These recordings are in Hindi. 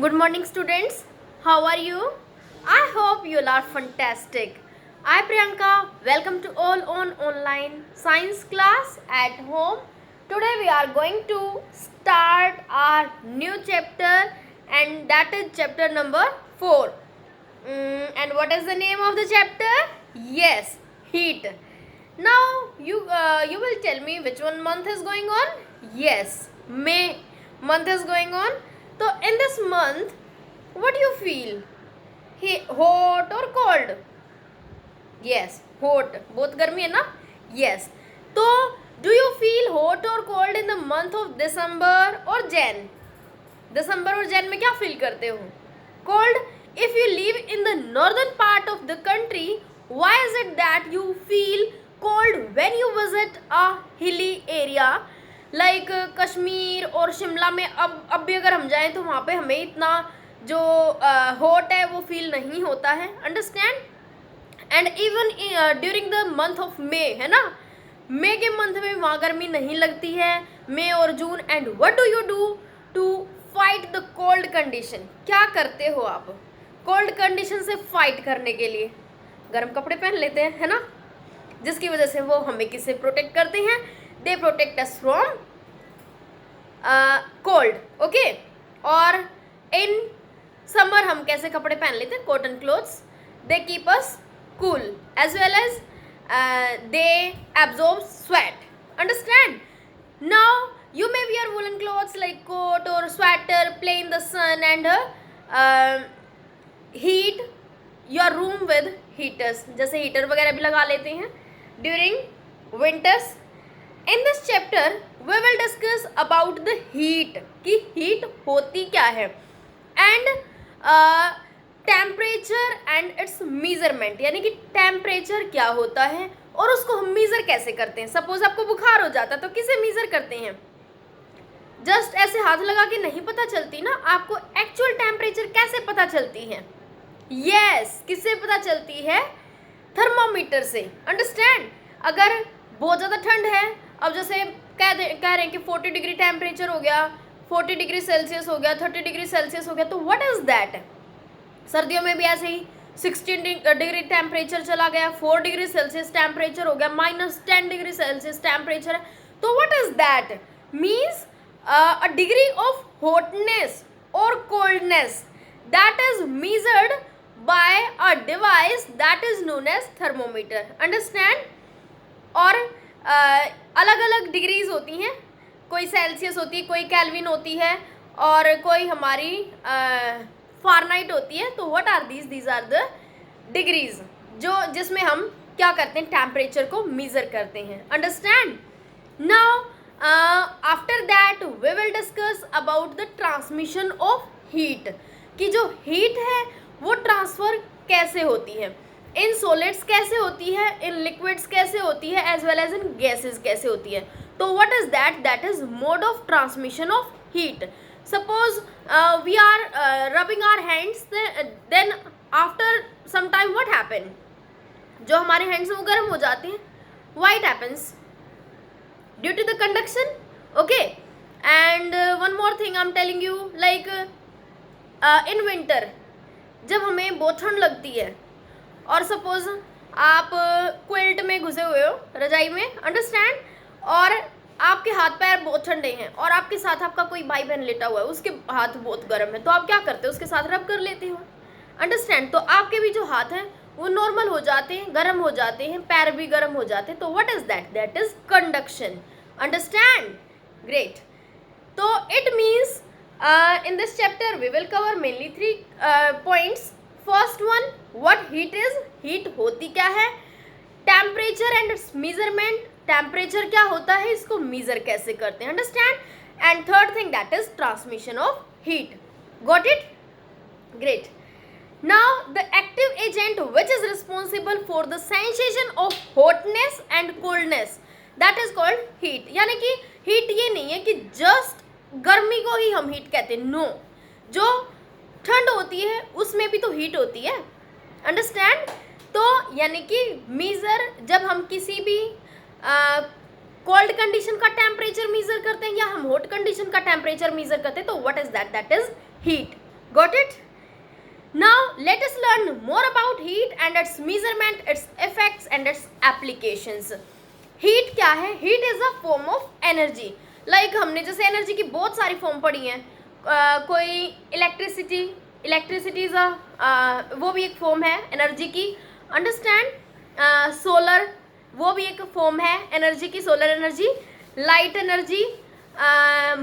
Good morning, students. How are you? I hope you all are fantastic. I, Priyanka, welcome to all on online science class at home. Today we are going to start our new chapter, and that is chapter number 4. And what is the name of the chapter? Yes, heat. Now you will tell me which one month is going on? Yes, May month is going on. So in this month, what do you feel? Hot or cold? Yes, hot. Both गर्मी है ना? Yes. तो do you feel hot or cold in the month of December or Jan? दिसंबर और जैन में क्या फील करते हो? Cold. If you live in the northern part of the country, why is it that you feel cold when you visit a hilly area? Like Kashmir और शिमला में अब भी अगर हम जाएं तो वहाँ पे हमें इतना जो हॉट है वो फील नहीं होता है. Understand. And even during the month of May, है ना, मे के मंथ में वहाँ गर्मी नहीं लगती है, मई और जून. And what do you do to fight the cold condition? क्या करते हो आप कोल्ड कंडीशन से फाइट करने के लिए? गर्म कपड़े पहन लेते हैं, है ना, जिसकी वजह से वो हमें किससे प्रोटेक्ट करते हैं? They protect us from cold. Okay. और इन समर हम कैसे कपड़े पहन लेते हैं? Cotton clothes. They keep us cool as well as they absorb sweat. Understand. Now you may wear woolen clothes like coat or sweater, play in the sun and heat your room with heaters. जैसे हीटर वगैरह भी लगा लेते हैं during winters. In this chapter we will discuss about the heat, कि heat होती क्या है, and temperature and its measurement, यानी कि temperature क्या होता है और उसको हम मीज़र कैसे करते हैं. सपोज आपको बुखार हो जाता है तो किसे मीज़र करते हैं? जस्ट ऐसे हाथ लगा के नहीं पता चलती ना. आपको एक्चुअल टेम्परेचर कैसे पता चलती है? यस, किससे पता चलती है? थर्मामीटर से. अंडरस्टैंड. अगर बहुत ज़्यादा ठंड है, अब जैसे कह रहे हैं कि 40 डिग्री टेम्परेचर हो गया, 40 डिग्री सेल्सियस हो गया, 30 डिग्री सेल्सियस हो गया, तो व्हाट इज़ दैट? सर्दियों में भी ऐसे ही 16 डिग्री टेम्परेचर चला गया, 4 डिग्री सेल्सियस टेम्परेचर हो गया, -10 डिग्री सेल्सियस टेम्परेचर है. तो what is that? Means a degree of hotness or coldness that is measured by a device that is known as thermometer. Understand? और अलग अलग डिग्रीज होती हैं. कोई सेल्सियस होती है, कोई केल्विन होती है, और कोई हमारी फारेनहाइट होती है. तो what are these are the degrees जिसमें हम क्या करते हैं? टेम्परेचर को मीज़र करते हैं. Understand. Now after that we will discuss about the transmission of heat, कि जो हीट है वो ट्रांसफ़र कैसे होती है, इन सॉलिड्स कैसे होती है, इन लिक्विड्स कैसे होती है, as well as in gases कैसे होती है. तो what is that? That is mode of transmission of heat. Suppose we are rubbing our hands, then after some time what happen? जो हमारे हैंड्स हैं वो गर्म हो जाते हैं. Why it happens? due to the conduction. Okay. And one more thing I'm telling you, like in winter जब हमें बहुत ठंड लगती है और सपोज आप क्विल्ट में घुसे हुए हो, रजाई में, अंडरस्टैंड, और आपके हाथ पैर बहुत ठंडे हैं और आपके साथ आपका कोई भाई बहन लेटा हुआ है, उसके हाथ बहुत गर्म है, तो आप क्या करते हो? उसके साथ रब कर लेते हो. अंडरस्टैंड. तो आपके भी जो हाथ हैं वो नॉर्मल हो जाते हैं, गर्म हो जाते हैं, पैर भी गर्म हो जाते हैं. तो what is that? That is conduction. Understand? Great. So it means in this chapter we will cover mainly 3 points. First one, what heat is? Heat होती क्या है? Temperature and its measurement. Temperature क्या होता है, इसको measure कैसे करते हैं? Understand? And third thing, that is transmission of heat. Got it? Great. Now the active agent which is responsible for the sensation of hotness and coldness, that is called heat. यानी कि हीट ये नहीं है कि जस्ट गर्मी को ही हम हीट कहते हैं. नो, जो ठंड होती है उसमें भी तो हीट होती है. अंडरस्टैंड. तो यानी कि मीज़र जब हम किसी भी कोल्ड कंडीशन का टेम्परेचर मीज़र करते हैं या हम हॉट कंडीशन का टेम्परेचर मीज़र करते हैं, तो what is that? That is heat. Got it? Now let us learn more about heat and its measurement, its effects and its applications. Heat क्या है? Heat is a form of energy. Like हमने जैसे एनर्जी की बहुत सारी फॉर्म पढ़ी हैं. कोई इलेक्ट्रिसिटी इज वो भी एक फॉर्म है एनर्जी की. अंडरस्टैंड? सोलर वो भी एक फॉर्म है एनर्जी की, solar energy. Light energy,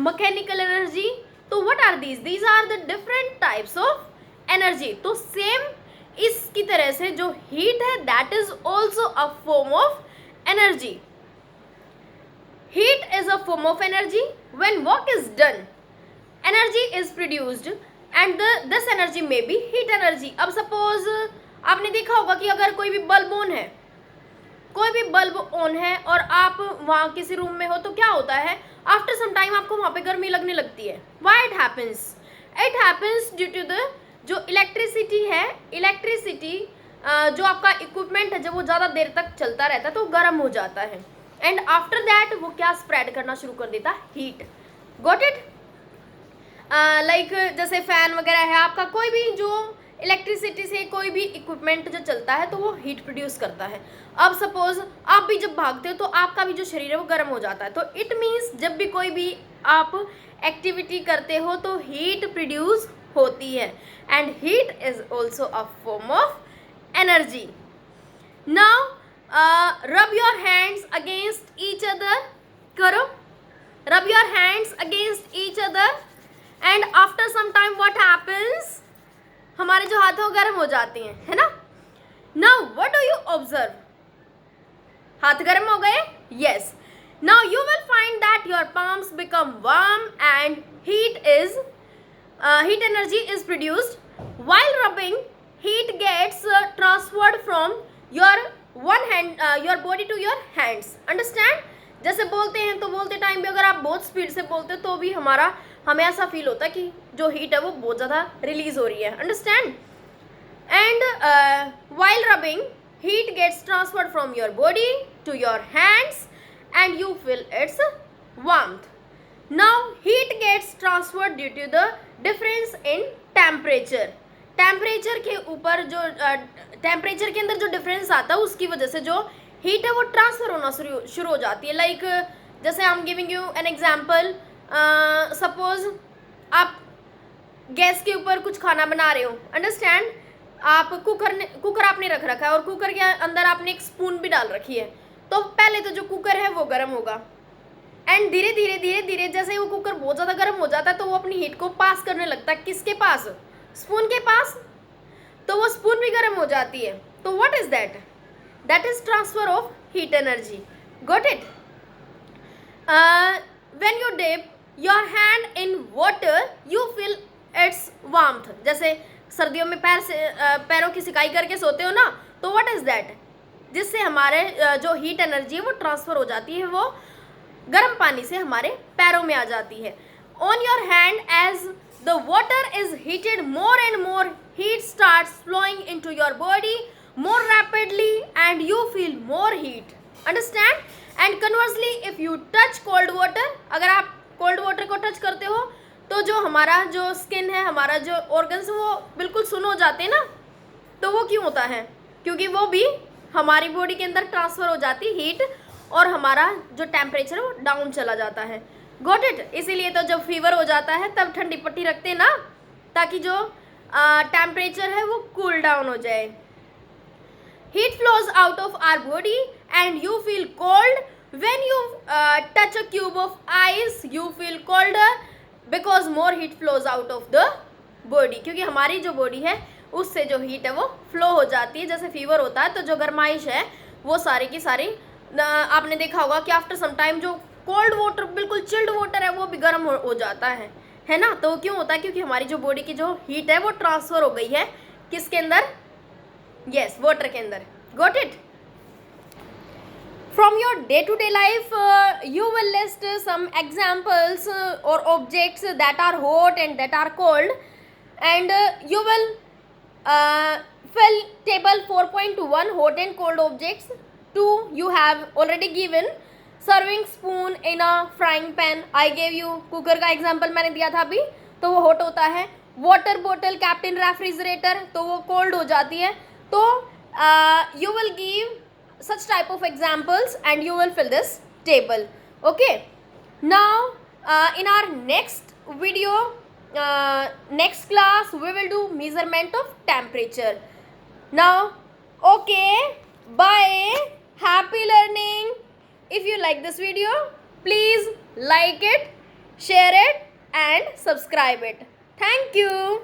mechanical energy. तो what are these? These are the different types of energy. तो सेम इसकी तरह से जो हीट है that is also a form of energy. Heat is a form of energy. When work is done energy is produced and this energy may be heat energy. अब सपोज आपने देखा होगा कि अगर कोई भी बल्ब ऑन है, कोई भी बल्ब ऑन है और आप वहाँ किसी रूम में हो तो क्या होता है, आफ्टर सम टाइम आपको वहाँ पे गर्मी लगने लगती है. Why it happens? It happens due to the जो इलेक्ट्रिसिटी है, इलेक्ट्रिसिटी जो आपका इक्विपमेंट है जब वो ज़्यादा देर तक चलता रहता है तो गर्म हो जाता है एंड आफ्टर दैट वो क्या स्प्रेड करना शुरू कर देता, हीट. Got it? लाइक जैसे फैन वगैरह है आपका, कोई भी जो इलेक्ट्रिसिटी से कोई भी इक्विपमेंट जो चलता है तो वो हीट प्रोड्यूस करता है. अब सपोज आप भी जब भागते हो तो आपका भी जो शरीर है वो गर्म हो जाता है. तो इट मीन्स जब भी कोई भी आप एक्टिविटी करते हो तो हीट प्रोड्यूस होती है and heat is also a form of energy. Now rub your hands against each other. करो, rub your hands against each other and after some time what happens, हमारे जो हाथ हैं वो गर्म हो जाते हैं, है ना. Now what do you observe? हाथ गर्म हो गए? Yes. Now you will find that your palms become warm and heat energy is produced. While rubbing, heat gets transferred from your one hand, your body to your hands. Understand? जैसे बोलते हैं तो बोलते टाइम भी अगर आप बहुत स्पीड से बोलते हो तो भी हमें ऐसा फील होता है कि जो हीट है वो बहुत ज़्यादा रिलीज हो रही है. Understand? And while rubbing, heat gets transferred from your body to your hands and you feel its warmth. Now heat gets transferred due to the difference in temperature. Temperature के ऊपर जो टेम्परेचर के अंदर जो डिफरेंस आता है उसकी वजह से जो हीट है वो ट्रांसफर होना शुरू हो जाती है. लाइक जैसे I am giving you an example. Suppose आप गैस के ऊपर कुछ खाना बना रहे हो. अंडरस्टैंड? आप कुकर आपने रख रखा है और कुकर के अंदर आपने एक स्पून भी डाल रखी है. तो पहले तो जो कुकर है वो गर्म होगा एंड धीरे धीरे जैसे वो कुकर बहुत ज़्यादा गर्म हो जाता है तो वो अपनी हीट को पास करने लगता है. किसके पास? स्पून के पास. तो वो स्पून भी गर्म हो जाती है. तो what is that? That is transfer of heat energy. Got it? When you dip your hand in water you feel its warmth. जैसे सर्दियों में पैरों की सिकाई करके सोते हो ना, तो व्हाट इज दैट? जिससे हमारे जो हीट एनर्जी है वो ट्रांसफर हो जाती है, वो गर्म पानी से हमारे पैरों में आ जाती है. On your hand as the water is heated more and more, heat starts flowing into your body more rapidly and you feel more heat. Understand? And conversely if you touch cold water, अगर आप cold water को टच करते हो तो जो हमारा जो स्किन है, हमारा जो ऑर्गन्स वो बिल्कुल सुन हो जाते हैं ना. तो वो क्यों होता है? क्योंकि वो भी हमारी बॉडी के अंदर ट्रांसफ़र हो जाती हीट और हमारा जो टेम्परेचर है वो डाउन चला जाता है. Got it? इसीलिए तो जब फीवर हो जाता है तब ठंडी पट्टी रखते हैं ना, ताकि जो टेम्परेचर है वो कूल डाउन हो जाए. Heat flows out of our body and you feel cold. When you touch a cube of ice, you feel colder because more heat flows out of the body. क्योंकि हमारी जो बॉडी है उससे जो हीट है वो फ्लो हो जाती है. जैसे फीवर होता है तो जो गर्माइश है वो सारी की सारी आपने देखा होगा कि आफ्टर सम टाइम जो कोल्ड वाटर, बिल्कुल चिल्ड वाटर है वो भी गर्म हो जाता है ना. तो क्यों होता है? क्योंकि हमारी जो बॉडी की जो हीट है वो ट्रांसफ़र हो गई है किसके अंदर? Yes, water के अंदर. Got it? From your day-to-day life, you will list some examples or objects that are hot and that are cold, and you will fill table 4.1 hot and cold objects. 2 you have already given. Serving spoon in a frying pan. I gave you cooker का example मैंने दिया था अभी, तो वो hot होता है. वाटर बोतल kept in refrigerator, तो वो कोल्ड हो जाती है. तो you will give such type of examples and you will fill this table. Okay. Now in our next video, next class, we will do measurement of temperature. Now, okay, bye, happy learning. If you like this video, please like it, share it and subscribe it. Thank you.